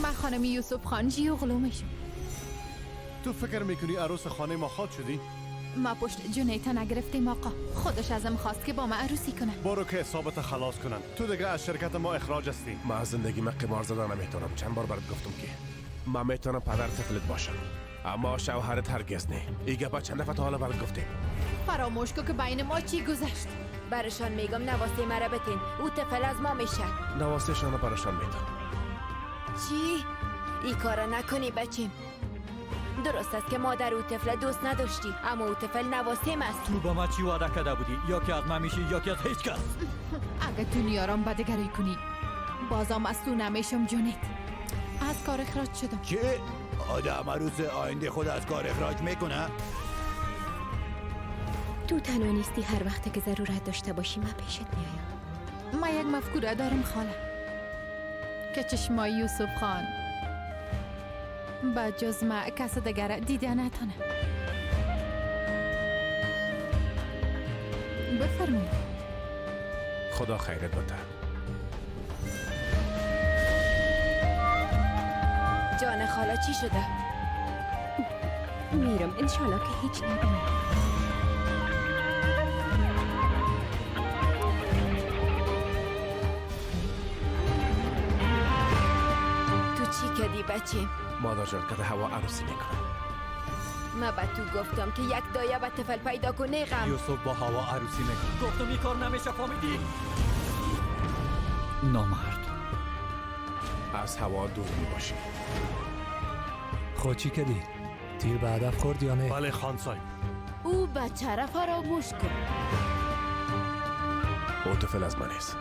من خانم یوسف خان جیوغلو میشم. تو فکر میکنی عروس خانه ما خود شدی؟ ما پشت جنیتا نگرفتیم آقا. خودش ازم خواست که با ما عروسی کنه. برو که حسابت خلاص کنن. تو دیگه از شرکت ما اخراج هستی. من از زندگی من قمار زدن نمیتونم. چند بار برات گفتم که من میتونم پدر طفلت باشم، اما شوهرت هرگز نه. ایگه با چند دفعه تا حالا برات گفتیم. فراموش کن که بین ما چی گذشت. برشان میگم نواسه مرا بتین. او طفل از ما میشه. نواسهشان براشان میدم. چی؟ این کارا نکنی بچیم. درست است که مادر او طفل دوست نداشتی، اما او طفل نواسیم است. تو با ما چی وعده کرده بودی؟ یا که از من میشی یا که از هیچ کس. اگه تو نیارم بدگری کنی بازم از تو نمیشم جنید. از کار اخراج شدم. چه؟ آدم عروس آینده خود از کار اخراج میکنه؟ تو تنها نیستی، هر وقت که ضرورت داشته باشی من پیشت میایم. ما یک مفکوره دارم خاله که چشمای یوسف خان با جز ما کس دیگر دیده نتانه. بفرمایید. خدا خیرت بده. جان خاله چی شده؟ میرم انشالله که هیچ نبینم. تو چی کردی بچیم؟ مادر جان که هوا عروسی میکنه. من به تو گفتم که یک دایه به طفل پیدا کنه غم. یوسف با هوا عروسی میکنه. گفتم این کار نمیشه، فهمیدی؟ نامرد. از هوا دور میباشی. خود چی کردی؟ تیر به هدف خورد یا نه؟ بله خان صاحب. او بچه را فراموش کن. او طفل از من است.